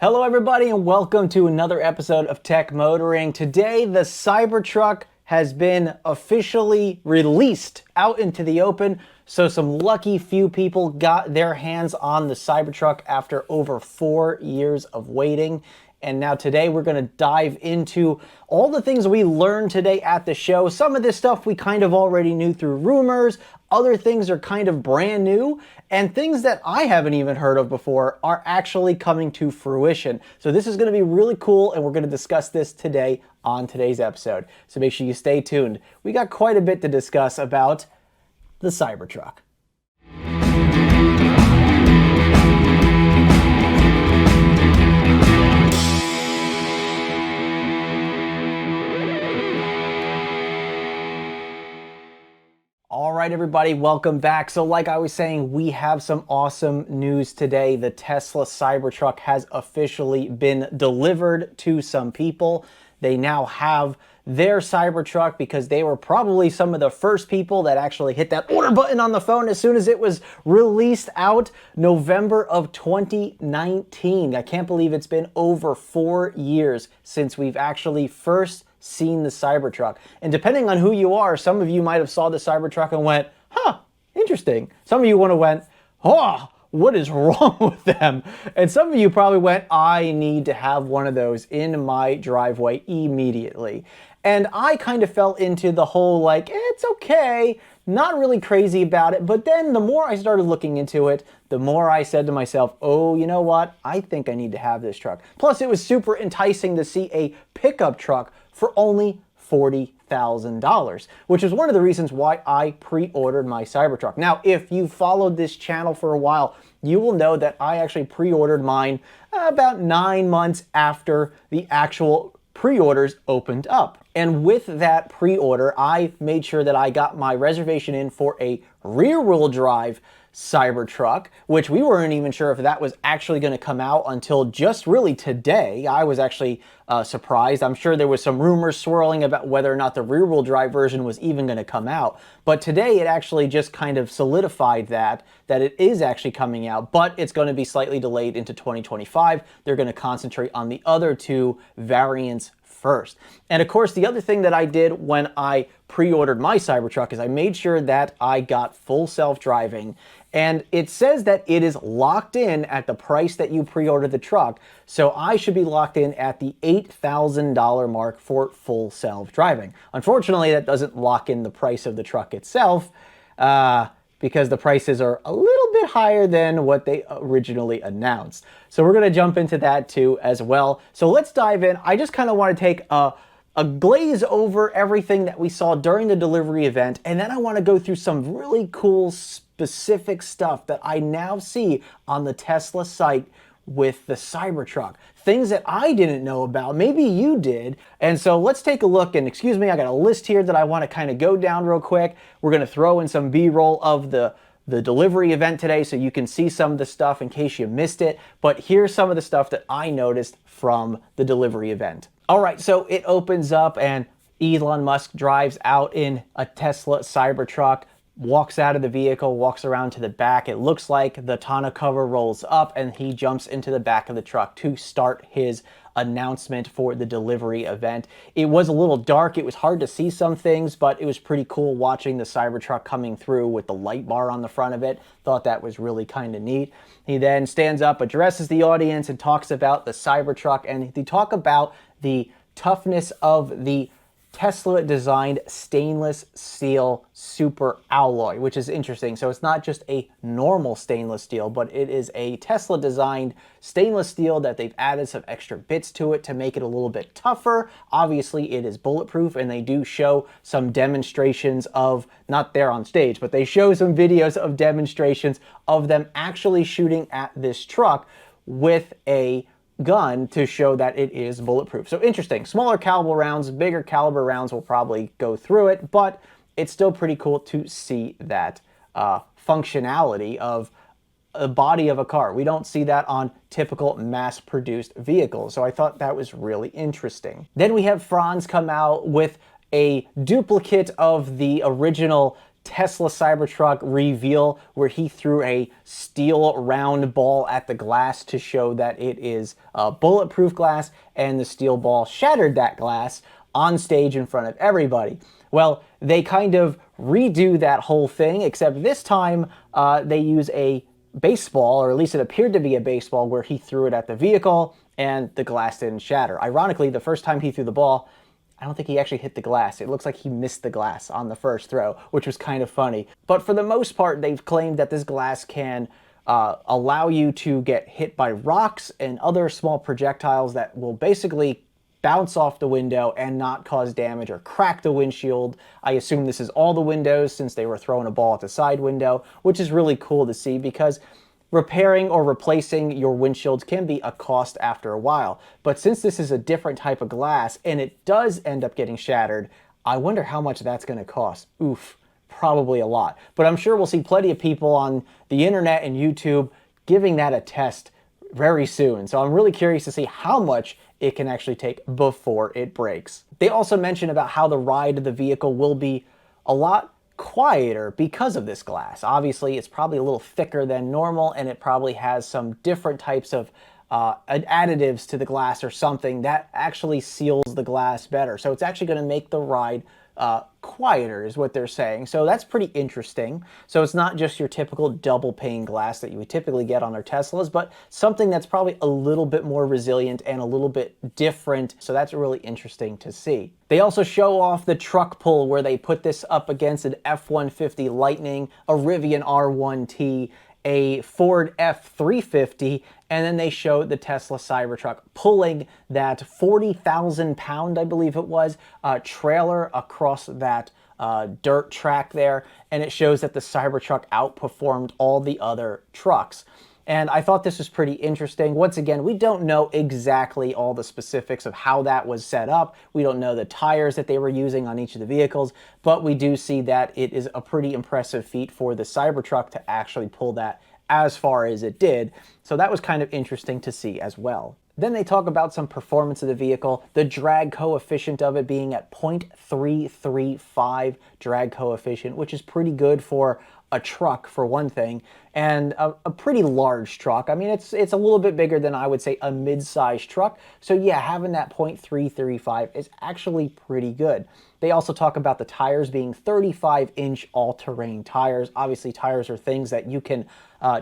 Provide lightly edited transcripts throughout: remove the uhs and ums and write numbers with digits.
Hello everybody and welcome to another episode of Tech Motoring. Today the Cybertruck has been officially released out into the open. So some lucky few people got their hands on the Cybertruck after over 4 years of waiting. And now today we're going to dive into all the things we learned today at the show. Some of this stuff we kind of already knew through rumors. Other things are kind of brand new. And things that I haven't even heard of before are actually coming to fruition. So this is going to be really cool, and we're going to discuss this today on today's episode. So make sure you stay tuned. We got quite a bit to discuss about the Cybertruck. All right, everybody, welcome back. So like I was saying, we have some awesome news today. The Tesla Cybertruck has officially been delivered to some people. They now have their Cybertruck because they were probably some of the first people that actually hit that order button on the phone as soon as it was released out November of 2019. I can't believe it's been over 4 years since we've actually first seen the Cybertruck. And depending on who you are, some of you might have saw the Cybertruck and went, huh, interesting. Some of you would have went, oh, what is wrong with them? And some of you probably went, I need to have one of those in my driveway immediately. And I kind of fell into the whole like, it's okay, not really crazy about it. But then the more I started looking into it, the more I said to myself, oh, you know what? I think I need to have this truck. Plus, it was super enticing to see a pickup truck for only $40,000, which is one of the reasons why I pre-ordered my Cybertruck. Now, if you followed this channel for a while, you will know that I actually pre-ordered mine about 9 months after the actual pre-orders opened up. And with that pre-order, I made sure that I got my reservation in for a rear-wheel drive Cybertruck, which we weren't even sure if that was actually going to come out until just really today. I was actually surprised. I'm sure there was some rumors swirling about whether or not the rear-wheel drive version was even going to come out. But today it actually just kind of solidified that it is actually coming out, but it's going to be slightly delayed into 2025. They're going to concentrate on the other two variants first. And of course, the other thing that I did when I pre-ordered my Cybertruck is I made sure that I got full self-driving. And it says that it is locked in at the price that you pre-ordered the truck. So I should be locked in at the $8,000 mark for full self-driving. Unfortunately, that doesn't lock in the price of the truck itself because the prices are a little bit higher than what they originally announced. So we're going to jump into that too as well. So let's dive in. I just kind of want to take a glaze over everything that we saw during the delivery event, and then I want to go through some really cool specific stuff that I now see on the Tesla site with the Cybertruck. Things that I didn't know about, maybe you did. And so let's take a look, and excuse me, I got a list here that I want to kind of go down real quick. We're going to throw in some B-roll of the delivery event today so you can see some of the stuff in case you missed it. But here's some of the stuff that I noticed from the delivery event. All right, so it opens up and Elon Musk drives out in a Tesla Cybertruck, walks out of the vehicle, walks around to the back. It looks like the tonneau cover rolls up and he jumps into the back of the truck to start his announcement for the delivery event. It was a little dark. It was hard to see some things, but it was pretty cool watching the Cybertruck coming through with the light bar on the front of it. Thought that was really kind of neat. He then stands up, addresses the audience, and talks about the Cybertruck, and they talk about the toughness of the Tesla-designed stainless steel super alloy, which is interesting. So it's not just a normal stainless steel, but it is a Tesla-designed stainless steel that they've added some extra bits to it to make it a little bit tougher. Obviously, it is bulletproof, and they do show some demonstrations of, not there on stage, but they show some videos of demonstrations of them actually shooting at this truck with a gun to show that it is bulletproof. So interesting. Smaller caliber rounds, bigger caliber rounds will probably go through it, but it's still pretty cool to see that functionality of the body of a car. We don't see that on typical mass-produced vehicles, so I thought that was really interesting. Then we have Franz come out with a duplicate of the original Tesla Cybertruck reveal where he threw a steel round ball at the glass to show that it is bulletproof glass, and the steel ball shattered that glass on stage in front of everybody. Well, they kind of redo that whole thing, except this time they use a baseball, or at least it appeared to be a baseball, where he threw it at the vehicle and the glass didn't shatter. Ironically, the first time he threw the ball, I don't think he actually hit the glass. It looks like he missed the glass on the first throw, which was kind of funny. But for the most part, they've claimed that this glass can allow you to get hit by rocks and other small projectiles that will basically bounce off the window and not cause damage or crack the windshield. I assume this is all the windows since they were throwing a ball at the side window, which is really cool to see because repairing or replacing your windshields can be a cost after a while. But since this is a different type of glass and it does end up getting shattered, I wonder how much that's going to cost. Oof, probably a lot. But I'm sure we'll see plenty of people on the internet and YouTube giving that a test very soon. So I'm really curious to see how much it can actually take before it breaks. They also mentioned about how the ride of the vehicle will be a lot quieter because of this glass. Obviously, it's probably a little thicker than normal, and it probably has some different types of additives to the glass or something that actually seals the glass better. So it's actually going to make the ride quieter is what they're saying. So that's pretty interesting. So it's not just your typical double pane glass that you would typically get on their Teslas, but something that's probably a little bit more resilient and a little bit different. So that's really interesting to see. They also show off the truck pull where they put this up against an F-150 Lightning, a Rivian R1T, a Ford F-350, and then they showed the Tesla Cybertruck pulling that 40,000 pound, I believe it was, trailer across that dirt track there, and it shows that the Cybertruck outperformed all the other trucks. And I thought this was pretty interesting. Once again, we don't know exactly all the specifics of how that was set up. We don't know the tires that they were using on each of the vehicles, but we do see that it is a pretty impressive feat for the Cybertruck to actually pull that as far as it did. So that was kind of interesting to see as well. Then they talk about some performance of the vehicle, the drag coefficient of it being at 0.335 drag coefficient, which is pretty good for a truck for one thing, and a pretty large truck. I mean, it's a little bit bigger than I would say a mid-sized truck. So yeah, having that 0.335 is actually pretty good. They also talk about the tires being 35-inch all-terrain tires. Obviously, tires are things that you can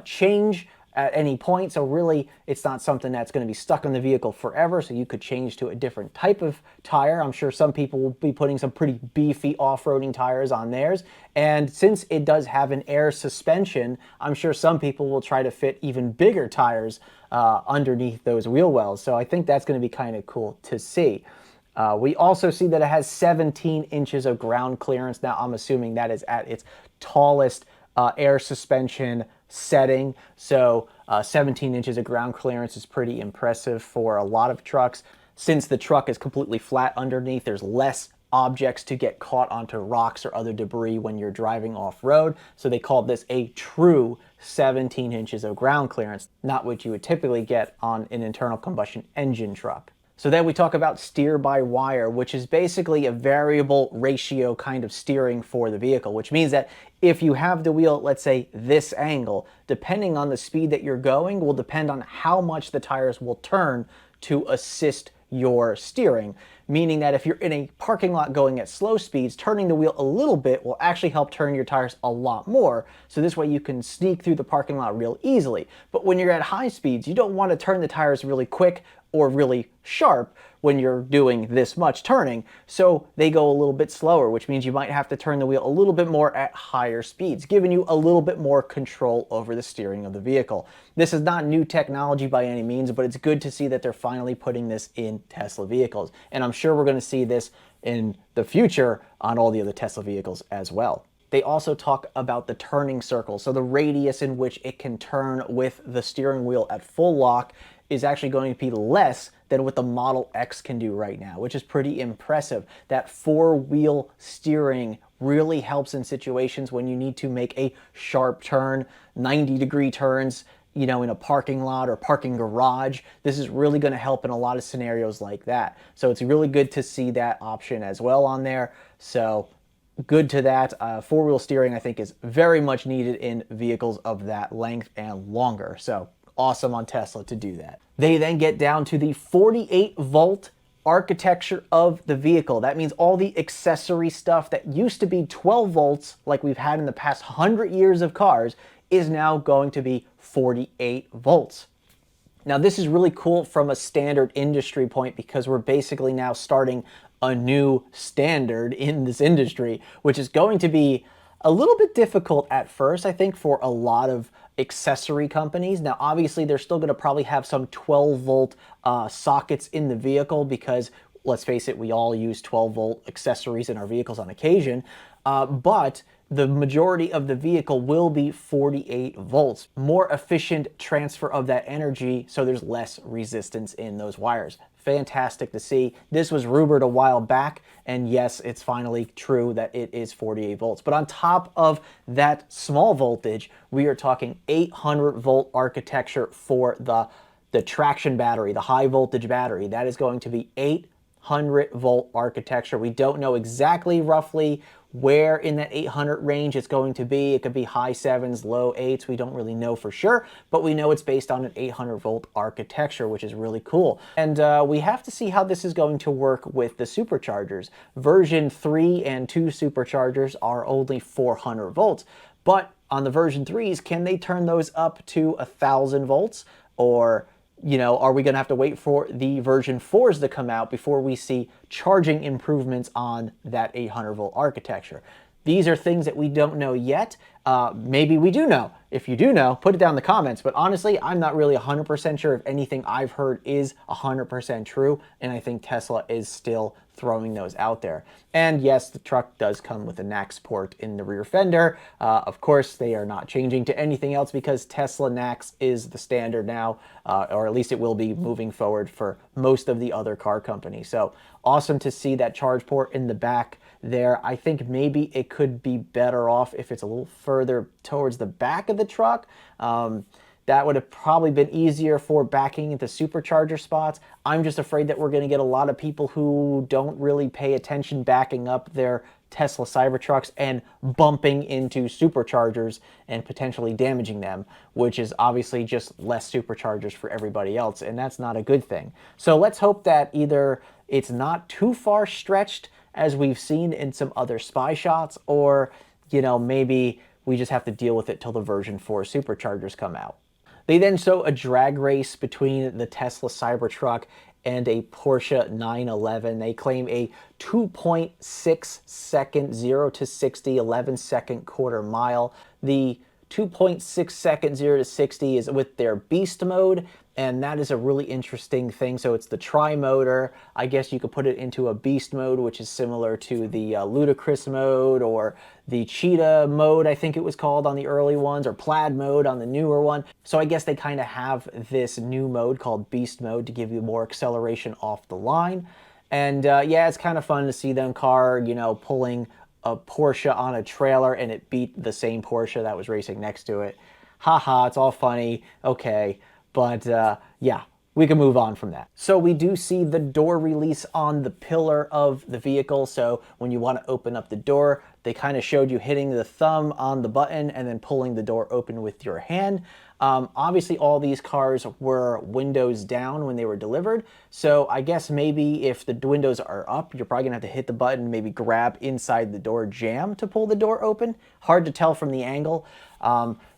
change at any point, so really it's not something that's going to be stuck on the vehicle forever, so you could change to a different type of tire. I'm sure some people will be putting some pretty beefy off-roading tires on theirs, and since it does have an air suspension, I'm sure some people will try to fit even bigger tires underneath those wheel wells, so I think that's going to be kind of cool to see. We also see that it has 17 inches of ground clearance. Now I'm assuming that is at its tallest air suspension setting, so 17 inches of ground clearance is pretty impressive for a lot of trucks. Since the truck is completely flat underneath, there's less objects to get caught onto rocks or other debris when you're driving off-road, so they called this a true 17 inches of ground clearance, not what you would typically get on an internal combustion engine truck. So then we talk about steer-by-wire, which is basically a variable ratio kind of steering for the vehicle, which means that if you have the wheel at, let's say, this angle, depending on the speed that you're going will depend on how much the tires will turn to assist your steering, meaning that if you're in a parking lot going at slow speeds, turning the wheel a little bit will actually help turn your tires a lot more, so this way you can sneak through the parking lot real easily. But when you're at high speeds, you don't want to turn the tires really quick or really sharp when you're doing this much turning, so they go a little bit slower, which means you might have to turn the wheel a little bit more at higher speeds, giving you a little bit more control over the steering of the vehicle. This is not new technology by any means, but it's good to see that they're finally putting this in Tesla vehicles, and I'm sure we're going to see this in the future on all the other Tesla vehicles as well. They also talk about the turning circle, so the radius in which it can turn with the steering wheel at full lock is actually going to be less than what the Model X can do right now, which is pretty impressive. That four-wheel steering really helps in situations when you need to make a sharp turn, 90-degree turns, you know, in a parking lot or parking garage. This is really going to help in a lot of scenarios like that. So it's really good to see that option as well on there. So good to that. Four-wheel steering, I think, is very much needed in vehicles of that length and longer. So awesome on Tesla to do that. They then get down to the 48-volt architecture of the vehicle. That means all the accessory stuff that used to be 12 volts, like we've had in the past 100 years of cars, is now going to be 48 volts. Now, this is really cool from a standard industry point because we're basically now starting a new standard in this industry, which is going to be a little bit difficult at first, I think, for a lot of accessory companies. Now, obviously, they're still going to probably have some 12-volt sockets in the vehicle because, let's face it, we all use 12-volt accessories in our vehicles on occasion, but the majority of the vehicle will be 48 volts. More efficient transfer of that energy, so there's less resistance in those wires. Fantastic to see. This was rumored a while back, and yes, it's finally true that it is 48 volts. But on top of that small voltage, we are talking 800-volt architecture for the traction battery, the high voltage battery. That is going to be 800-volt architecture. We don't know exactly roughly where in that 800 range it's going to be. It could be high 7s, low 8s. We don't really know for sure, but we know it's based on an 800-volt architecture, which is really cool. And we have to see how this is going to work with the superchargers. Version 3 and 2 superchargers are only 400 volts, but on the version 3s, can they turn those up to 1,000 volts? Or, you know, are we going to have to wait for the version 4s to come out before we see charging improvements on that 800-volt architecture? These are things that we don't know yet. Maybe we do know. If you do know, put it down in the comments. But honestly, I'm not really 100% sure if anything I've heard is 100% true. And I think Tesla is still throwing those out there. And yes, the truck does come with a NACS port in the rear fender. Of course, they are not changing to anything else because Tesla NACS is the standard now, or at least it will be moving forward for most of the other car companies. So awesome to see that charge port in the back there. I think maybe it could be better off if it's a little further towards the back of the truck. That would have probably been easier for backing into supercharger spots. I'm just afraid that we're going to get a lot of people who don't really pay attention backing up their Tesla Cybertrucks and bumping into superchargers and potentially damaging them, which is obviously just less superchargers for everybody else, and that's not a good thing. So let's hope that either it's not too far stretched as we've seen in some other spy shots, or, you know, maybe we just have to deal with it till the version 4 superchargers come out. They then show a drag race between the Tesla Cybertruck and a Porsche 911. They claim a 2.6 second 0 to 60, 11-second quarter mile. The 2.6 second 0 to 60 is with their beast mode, and that is a really interesting thing. So it's the tri-motor. I guess you could put it into a beast mode, which is similar to the ludicrous mode or the cheetah mode, I think it was called on the early ones, or plaid mode on the newer one. So I guess they kind of have this new mode called beast mode to give you more acceleration off the line. And yeah, it's kind of fun to see them pulling a Porsche on a trailer and it beat the same Porsche that was racing next to it. Haha, it's all funny. Okay. But yeah, we can move on from that. So we do see the door release on the pillar of the vehicle. So when you want to open up the door, they kind of showed you hitting the thumb on the button and then pulling the door open with your hand. Obviously, all these cars were windows down when they were delivered. So I guess maybe if the windows are up, you're probably gonna have to hit the button, maybe grab inside the door jamb to pull the door open. Hard to tell from the angle.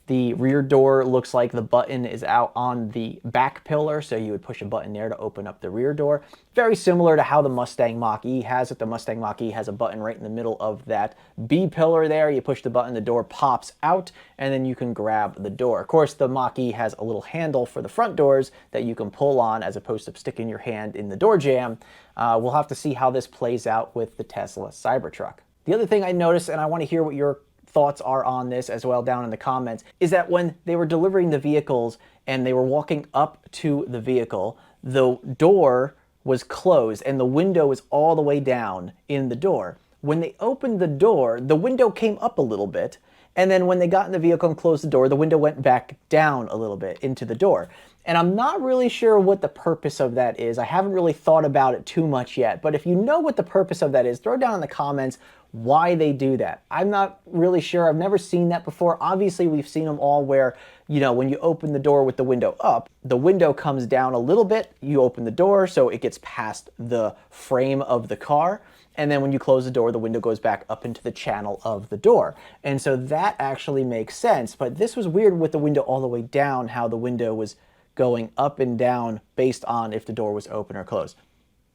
The rear door looks like the button is out on the back pillar, so you would push a button there to open up the rear door. Very similar to how the Mustang Mach-E has it. The Mustang Mach-E has a button right in the middle of that B pillar there. You push the button, the door pops out, and then you can grab the door. Of course, the Mach-E has a little handle for the front doors that you can pull on as opposed to sticking your hand in the door jamb. We'll have to see how this plays out with the Tesla Cybertruck. The other thing I noticed, and I want to hear what your thoughts are on this as well down in the comments, is that when they were delivering the vehicles and they were walking up to the vehicle, the door was closed and the window was all the way down in the door. When they opened the door, the window came up a little bit, and then when they got in the vehicle and closed the door, the window went back down a little bit into the door. And I'm not really sure what the purpose of that is. I haven't really thought about it too much yet, but if you know what the purpose of that is, throw down in the comments why they do that. I'm not really sure. I've never seen that before. Obviously, we've seen them all where, you know, when you open the door with the window up, the window comes down a little bit, you open the door so it gets past the frame of the car, and then when you close the door, the window goes back up into the channel of the door. And so that actually makes sense, but this was weird with the window all the way down, how the window was going up and down based on if the door was open or closed.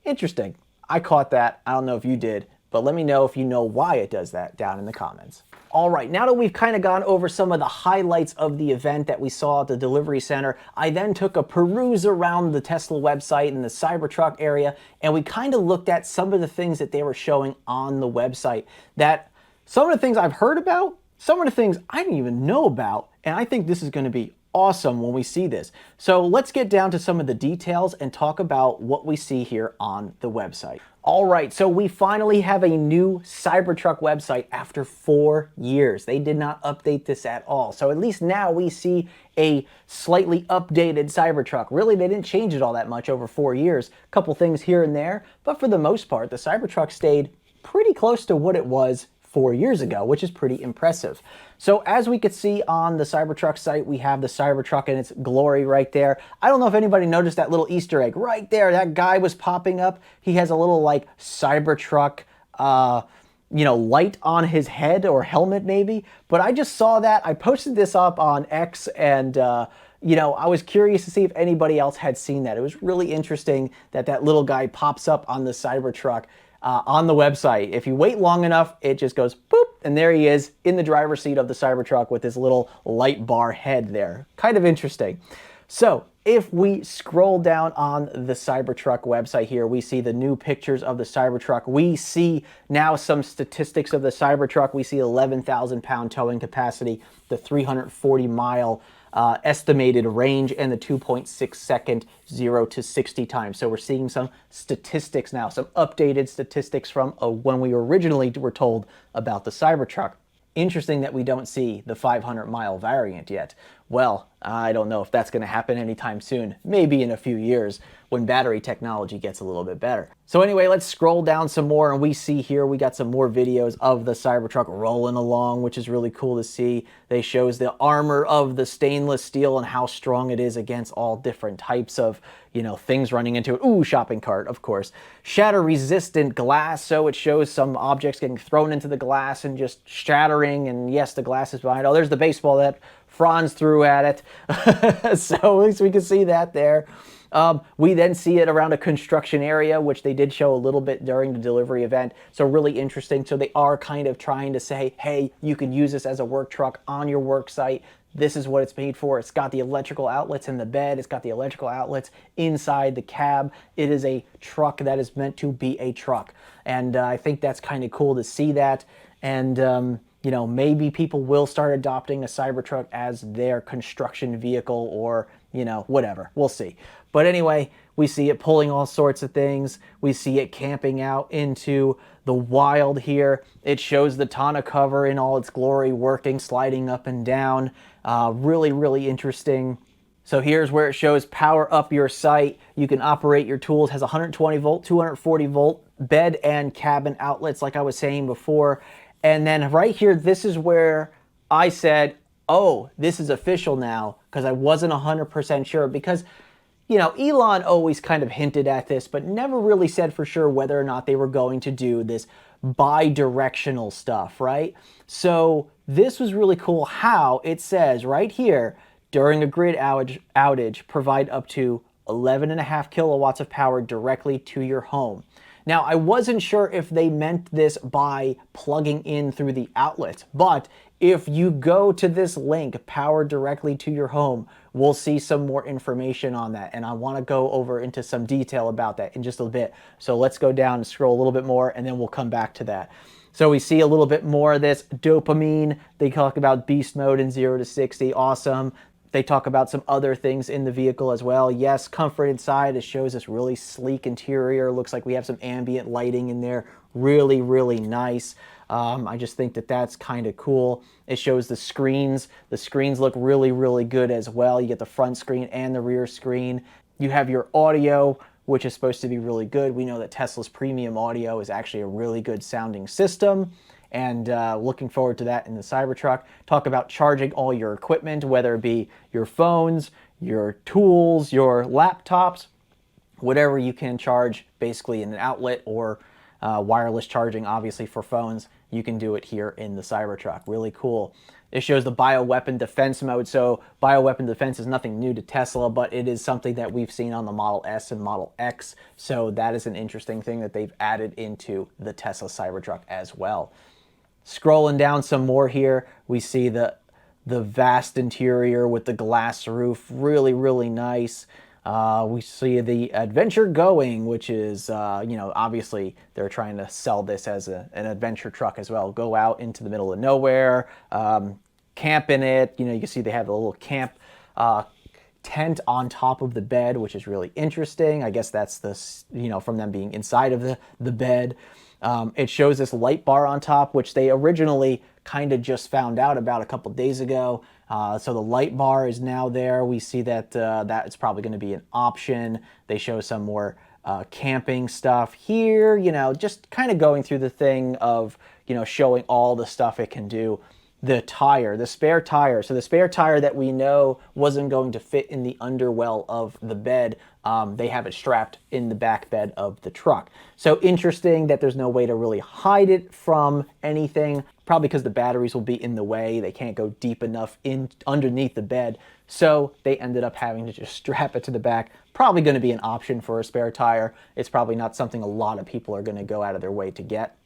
Interesting. I caught that. I don't know if you did, but let me know if you know why it does that down in the comments. All right, now that we've kind of gone over some of the highlights of the event that we saw at the delivery center, I then took a peruse around the Tesla website and the Cybertruck area, and we kind of looked at some of the things that they were showing on the website. That some of the things I've heard about, some of the things I didn't even know about, and I think this is going to be awesome when we see this. So let's get down to some of the details and talk about what we see here on the website. All right, so we finally have a new Cybertruck website after 4 years. They did not update this at all. So at least now we see a slightly updated Cybertruck. Really, they didn't change it all that much over 4 years. A couple things here and there, but for the most part, the Cybertruck stayed pretty close to what it was 4 years ago, which is pretty impressive. So as we could see on the Cybertruck site, we have the Cybertruck in its glory right there. I don't know if anybody noticed that little Easter egg right there. That guy was popping up. He has a little like Cybertruck, you know, light on his head or helmet maybe. But I just saw that. I posted this up on X and you know, I was curious to see if anybody else had seen that. It was really interesting that that little guy pops up on the Cybertruck on the website. If you wait long enough, it just goes boop, and there he is in the driver's seat of the Cybertruck with his little light bar head there. Kind of interesting. So if we scroll down on the Cybertruck website here, we see the new pictures of the Cybertruck. We see now some statistics of the Cybertruck. We see 11,000 pound towing capacity, the 340 mile estimated range, and the 2.6 second 0 to 60 time. So we're seeing some statistics now, some updated statistics from when we originally were told about the Cybertruck. Interesting that we don't see the 500 mile variant yet. Well, I don't know if that's going to happen anytime soon. Maybe in a few years when battery technology gets a little bit better. So anyway, let's scroll down some more, and we see here we got some more videos of the Cybertruck rolling along, which is really cool to see. They shows the armor of the stainless steel and how strong it is against all different types of, you know, things running into it. Ooh, shopping cart, of course. Shatter resistant glass, so it shows some objects getting thrown into the glass and just shattering, and yes, the glass is behind. Oh, there's the baseball that Franz threw at it. So at least we can see that there. We then see it around a construction area, which they did show a little bit during the delivery event. So really interesting. So they are kind of trying to say, hey, you can use this as a work truck on your work site. This is what it's made for. It's got the electrical outlets in the bed. It's got the electrical outlets inside the cab. It is a truck that is meant to be a truck. And I think that's kind of cool to see that. And you know, maybe people will start adopting a Cybertruck as their construction vehicle, or, you know, whatever. We'll see. But anyway, we see it pulling all sorts of things. We see it camping out into the wild here. It shows the tonneau cover in all its glory, working, sliding up and down. Really, really interesting. So here's where it shows power up your site. You can operate your tools. Has 120 volt, 240 volt bed and cabin outlets, like I was saying before. And then right here, this is where I said, oh, this is official now, because I wasn't 100% sure, because, you know, Elon always kind of hinted at this, but never really said for sure whether or not they were going to do this bi-directional stuff, right? So this was really cool how it says right here, during a grid outage, provide up to 11.5 kilowatts of power directly to your home. Now, I wasn't sure if they meant this by plugging in through the outlets, but if you go to this link, power directly to your home, we'll see some more information on that. And I want to go over into some detail about that in just a bit. So let's go down and scroll a little bit more, and then we'll come back to that. So we see a little bit more of this dopamine. They talk about beast mode in 0 to 60. Awesome. They talk about some other things in the vehicle as well. Yes, comfort inside. It shows this really sleek interior. Looks like we have some ambient lighting in there. Really, really nice. I just think that that's kind of cool. It shows the screens. The screens look really, really good as well. You get the front screen and the rear screen. You have your audio, which is supposed to be really good. We know that Tesla's premium audio is actually a really good sounding system, and looking forward to that in the Cybertruck. Talk about charging all your equipment, whether it be your phones, your tools, your laptops, whatever you can charge basically in an outlet, or wireless charging, obviously, for phones. You can do it here in the Cybertruck. Really cool. It shows the bioweapon defense mode. So bioweapon defense is nothing new to Tesla, but it is something that we've seen on the Model S and Model X. So that is an interesting thing that they've added into the Tesla Cybertruck as well. Scrolling down some more here, we see the vast interior with the glass roof. Really, really nice. We see the adventure going, which is, obviously they're trying to sell this as an adventure truck as well. Go out into the middle of nowhere, camp in it. You can see they have a little camp tent on top of the bed, which is really interesting. I guess that's from them being inside of the bed. It shows this light bar on top, which they originally kind of just found out about a couple days ago. So the light bar is now there. We see that that is probably going to be an option. They show some more camping stuff here, just kind of going through the thing of, showing all the stuff it can do. The tire, the spare tire. So the spare tire that we know wasn't going to fit in the underwell of the bed, they have it strapped in the back bed of the truck. So interesting that there's no way to really hide it from anything, probably because the batteries will be in the way. They can't go deep enough in underneath the bed. So they ended up having to just strap it to the back. Probably going to be an option for a spare tire. It's probably not something a lot of people are going to go out of their way to get.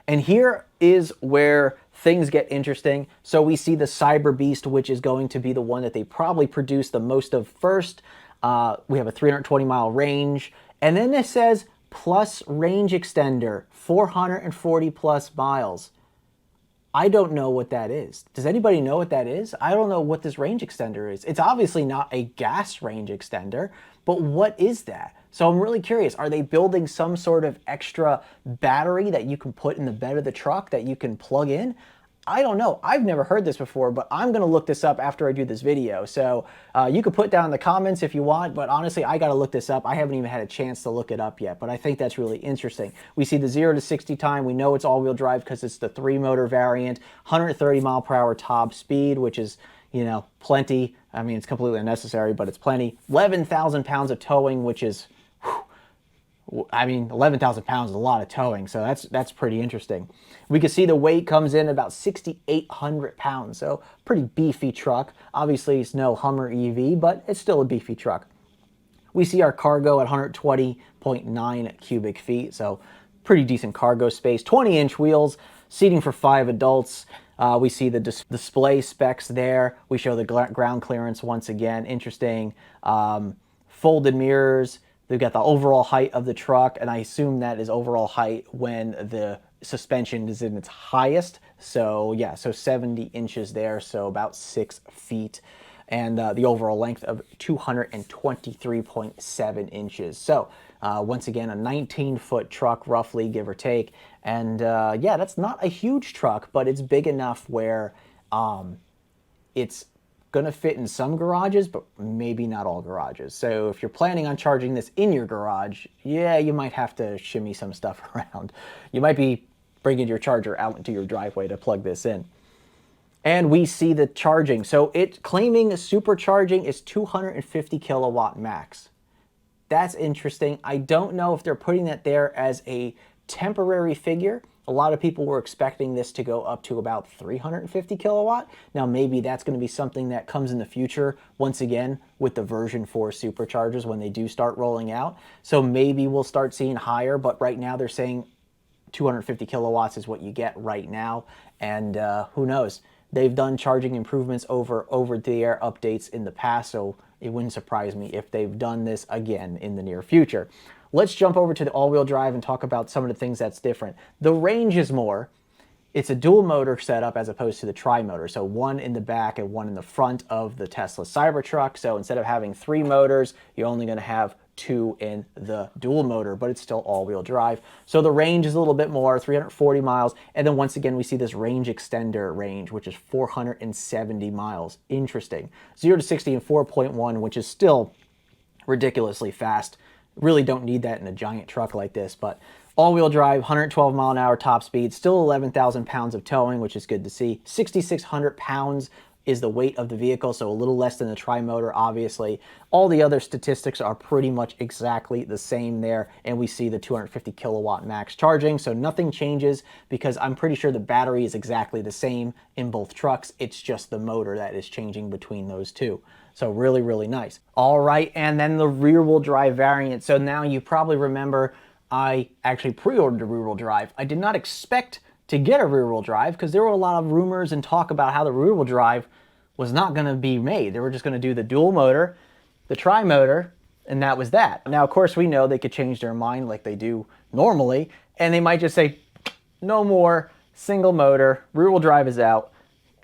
And here is where things get interesting. So we see the Cyber Beast, which is going to be the one that they probably produce the most of first. We have a 320-mile range. And then it says plus range extender, 440 plus miles. I don't know what that is. Does anybody know what that is? I don't know what this range extender is. It's obviously not a gas range extender, but what is that? So I'm really curious. Are they building some sort of extra battery that you can put in the bed of the truck that you can plug in? I don't know. I've never heard this before, but I'm going to look this up after I do this video. So you can put down in the comments if you want, but honestly, I got to look this up. I haven't even had a chance to look it up yet, but I think that's really interesting. We see the 0 to 60 time. We know it's all-wheel drive because it's the 3-motor variant, 130 mile per hour top speed, which is, plenty. I mean, it's completely unnecessary, but it's plenty. 11,000 pounds of towing, which is, 11,000 pounds is a lot of towing, so that's pretty interesting. We can see the weight comes in about 6,800 pounds, so pretty beefy truck. Obviously, it's no Hummer EV, but it's still a beefy truck. We see our cargo at 120.9 cubic feet, so pretty decent cargo space. 20-inch wheels, seating for 5 adults. We see the display specs there. We show the ground clearance once again. Interesting. Folded mirrors. They've got the overall height of the truck, and I assume that is overall height when the suspension is in its highest. So yeah, so 70 inches there, so about 6 feet. And the overall length of 223.7 inches. So once again, a 19-foot truck, roughly, give or take. And yeah, that's not a huge truck, but it's big enough where it's going to fit in some garages, but maybe not all garages. So if you're planning on charging this in your garage, yeah, you might have to shimmy some stuff around. You might be bringing your charger out into your driveway to plug this in. And we see the charging. So it's claiming supercharging is 250 kilowatt max. That's interesting. I don't know if they're putting that there as a temporary figure. A lot of people were expecting this to go up to about 350 kilowatt. Now, maybe that's going to be something that comes in the future, once again, with the version 4 superchargers when they do start rolling out. So maybe we'll start seeing higher, but right now they're saying 250 kilowatts is what you get right now. And who knows? They've done charging improvements over-the-air updates in the past, so it wouldn't surprise me if they've done this again in the near future. Let's jump over to the all-wheel drive and talk about some of the things that's different. The range is more. It's a dual motor setup as opposed to the tri-motor. So one in the back and one in the front of the Tesla Cybertruck. So instead of having 3 motors, you're only going to have 2 in the dual motor, but it's still all-wheel drive. So the range is a little bit more, 340 miles. And then once again, we see this range extender range, which is 470 miles. Interesting. 0 to 60 in 4.1, which is still ridiculously fast. Really don't need that in a giant truck like this, but all-wheel drive, 112 mile an hour top speed, still 11,000 pounds of towing, which is good to see. 6,600 pounds is the weight of the vehicle, so a little less than the tri-motor, obviously. All the other statistics are pretty much exactly the same there, and we see the 250 kilowatt max charging, so nothing changes because I'm pretty sure the battery is exactly the same in both trucks. It's just the motor that is changing between those two. So really, really nice. All right, and then the rear-wheel drive variant. So now you probably remember I actually pre-ordered a rear-wheel drive. I did not expect to get a rear-wheel drive because there were a lot of rumors and talk about how the rear-wheel drive was not going to be made. They were just going to do the dual motor, the tri-motor, and that was that. Now, of course, we know they could change their mind like they do normally, and they might just say, no more, single motor, rear-wheel drive is out,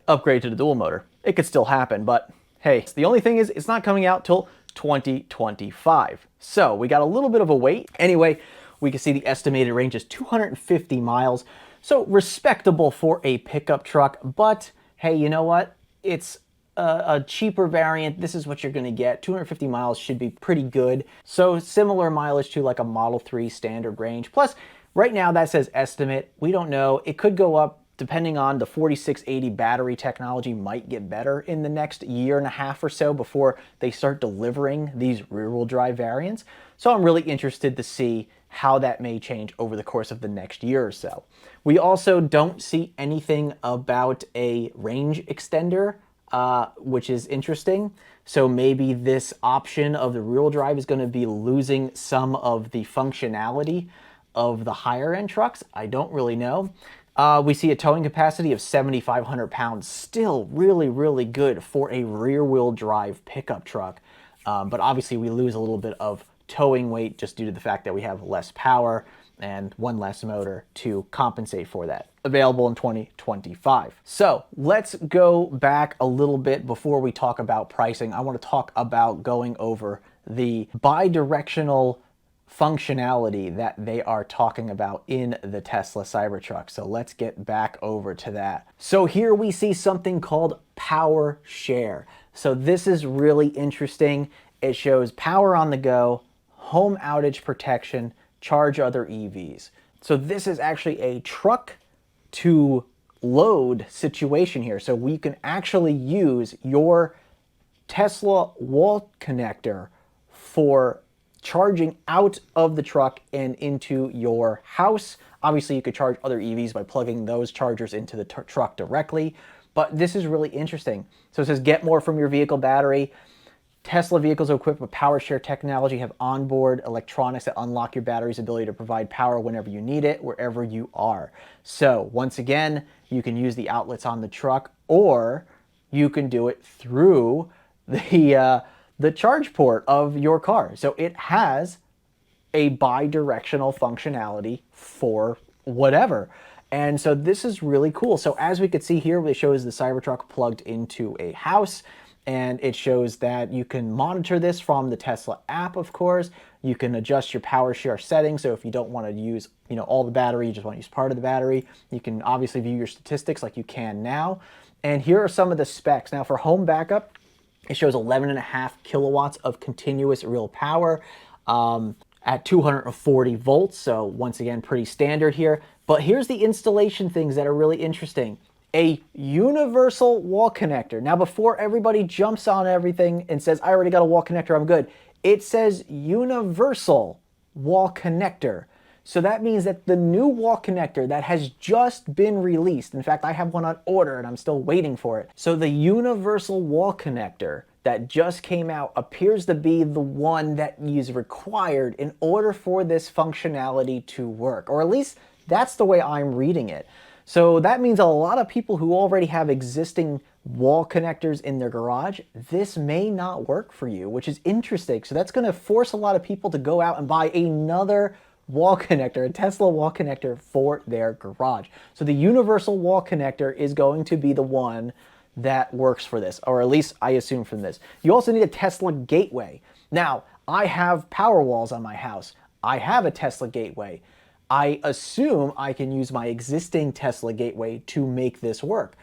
upgrade to the dual motor. It could still happen, but hey, the only thing is it's not coming out till 2025. So we got a little bit of a wait. Anyway, we can see the estimated range is 250 miles. So respectable for a pickup truck, but hey, you know what? It's a cheaper variant. This is what you're gonna get. 250 miles should be pretty good. So similar mileage to like a Model 3 standard range. Plus, right now that says estimate. We don't know. It could go up depending on the 4680 battery technology might get better in the next year and a half or so before they start delivering these rear-wheel drive variants. So I'm really interested to see how that may change over the course of the next year or so. We also don't see anything about a range extender, which is interesting. So maybe this option of the rear-wheel drive is going to be losing some of the functionality of the higher end trucks. I don't really know. We see a towing capacity of 7,500 pounds, still really, really good for a rear-wheel drive pickup truck. But obviously we lose a little bit of towing weight just due to the fact that we have less power and one less motor to compensate for that. Available in 2025. So let's go back a little bit before we talk about pricing. I want to talk about going over the bi-directional functionality that they are talking about in the Tesla Cybertruck. So let's get back over to that. So here we see something called power share. So this is really interesting. It shows power on the go, home outage protection, charge other EVs. So this is actually a truck to load situation here. So we can actually use your Tesla wall connector for charging out of the truck and into your house. Obviously, you could charge other EVs by plugging those chargers into the truck directly, but this is really interesting. So it says, get more from your vehicle battery. Tesla vehicles equipped with power share technology have onboard electronics that unlock your battery's ability to provide power whenever you need it, wherever you are. So once again, you can use the outlets on the truck, or you can do it through the charge port of your car. So it has a bi-directional functionality for whatever. And so this is really cool. So as we could see here, it shows the Cybertruck plugged into a house, and it shows that you can monitor this from the Tesla app, of course. You can adjust your power share settings. So if you don't want to use, all the battery, you just want to use part of the battery, you can obviously view your statistics like you can now. And here are some of the specs. Now for home backup, it shows 11.5 kilowatts of continuous real power at 240 volts. So once again, pretty standard here. But here's the installation things that are really interesting. A universal wall connector. Now, before everybody jumps on everything and says, I already got a wall connector, I'm good. It says universal wall connector. So that means that the new wall connector that has just been released, in fact, I have one on order and I'm still waiting for it. So the universal wall connector that just came out appears to be the one that is required in order for this functionality to work, or at least that's the way I'm reading it. So that means a lot of people who already have existing wall connectors in their garage, this may not work for you, which is interesting. So that's going to force a lot of people to go out and buy another wall connector, a Tesla wall connector for their garage. So the universal wall connector is going to be the one that works for this, or at least I assume from this. You also need a Tesla gateway. Now, I have power walls on my house. I have a Tesla gateway. I assume I can use my existing Tesla gateway to make this work.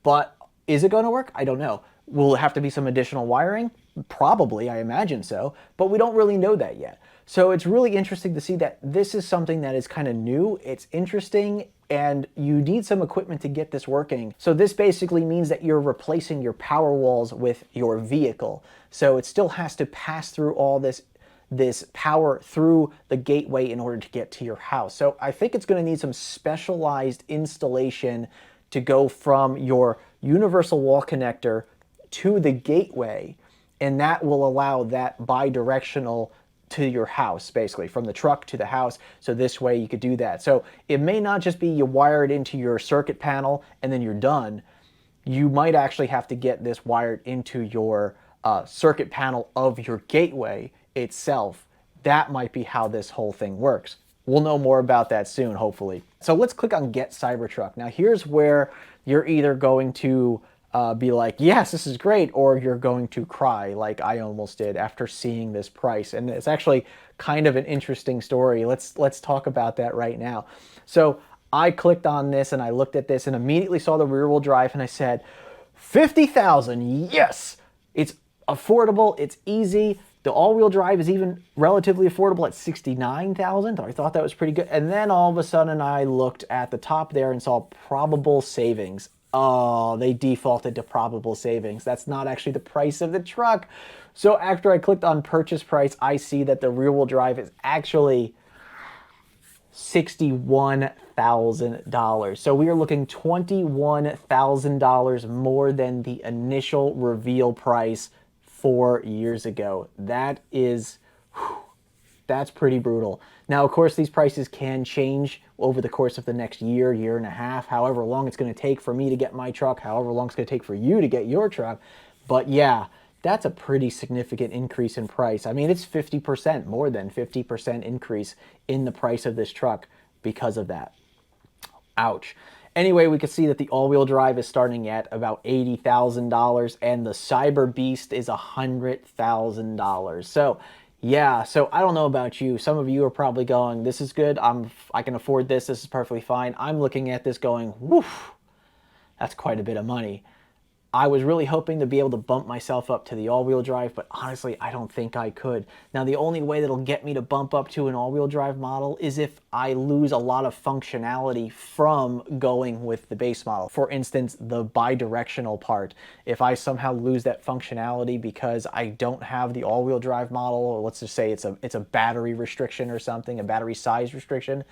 But is it going to work? I don't know. Will it have to be some additional wiring? Probably, I imagine so, but we don't really know that yet. So it's really interesting to see that this is something that is kind of new. It's interesting, and you need some equipment to get this working. So this basically means that you're replacing your power walls with your vehicle. So it still has to pass through all this power through the gateway in order to get to your house. So I think it's going to need some specialized installation to go from your universal wall connector to the gateway, and that will allow that bi-directional to your house, basically, from the truck to the house. So this way you could do that. So it may not just be you wire it into your circuit panel and then you're done. You might actually have to get this wired into your circuit panel of your gateway itself. That might be how this whole thing works. We'll know more about that soon, hopefully. So let's click on Get Cybertruck. Now here's where you're either going to be like, yes, this is great, or you're going to cry like I almost did after seeing this price. And it's actually kind of an interesting story. Let's talk about that right now. So I clicked on this and I looked at this and immediately saw the rear wheel drive and I said, 50,000, yes! It's affordable, it's easy. The all-wheel drive is even relatively affordable at 69,000. I thought that was pretty good. And then all of a sudden I looked at the top there and saw probable savings. Oh, they defaulted to probable savings. That's not actually the price of the truck. So after I clicked on purchase price, I see that the rear-wheel drive is actually $61,000. So we are looking $21,000 more than the initial reveal price 4 years ago. That's pretty brutal. Now, of course, these prices can change over the course of the next year, year and a half, however long it's going to take for me to get my truck, however long it's going to take for you to get your truck. But yeah, that's a pretty significant increase in price. I mean, it's 50%, more than 50% increase in the price of this truck because of that. Ouch. Anyway, we can see that the all-wheel drive is starting at about $80,000 and the Cyber Beast is $100,000. So yeah, so I don't know about you. Some of you are probably going, this is good. I can afford this. This is perfectly fine. I'm looking at this going, woof, that's quite a bit of money. I was really hoping to be able to bump myself up to the all-wheel drive, but honestly, I don't think I could. Now, the only way that'll get me to bump up to an all-wheel drive model is if I lose a lot of functionality from going with the base model. For instance, the bi-directional part. If I somehow lose that functionality because I don't have the all-wheel drive model, or let's just say it's a battery restriction or something, a battery size restriction,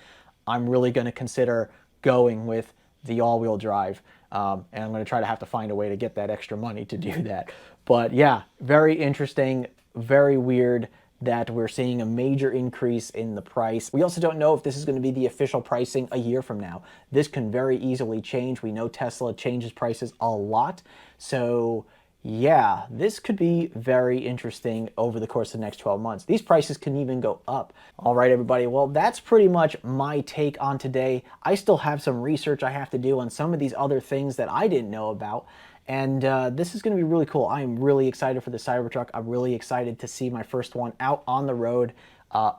I'm really going to consider going with the all-wheel drive. And I'm going to try to have to find a way to get that extra money to do that. But yeah, very interesting, very weird that we're seeing a major increase in the price. We also don't know if this is going to be the official pricing a year from now. This can very easily change. We know Tesla changes prices a lot. So yeah, this could be very interesting over the course of the next 12 months. These prices can even go up. All right, everybody. Well, that's pretty much my take on today. I still have some research I have to do on some of these other things that I didn't know about. And this is going to be really cool. I am really excited for the Cybertruck. I'm really excited to see my first one out on the road,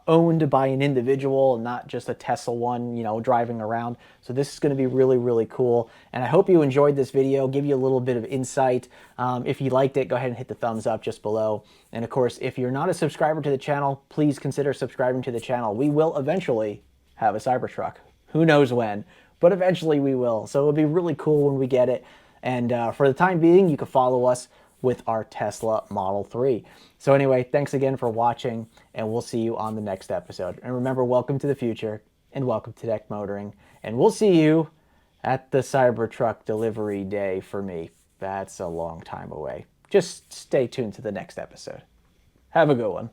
owned by an individual, not just a Tesla one, you know, driving around. So this is going to be really, really cool. And I hope you enjoyed this video, give you a little bit of insight. If you liked it, go ahead and hit the thumbs up just below. And of course, if you're not a subscriber to the channel, please consider subscribing to the channel. We will eventually have a Cybertruck. Who knows when, but eventually we will. So it'll be really cool when we get it. And for the time being, you can follow us with our Tesla Model 3. So anyway, thanks again for watching, and we'll see you on the next episode. And remember, welcome to the future, and welcome to Deck Motoring. And we'll see you at the Cybertruck delivery day for me. That's a long time away. Just stay tuned to the next episode. Have a good one.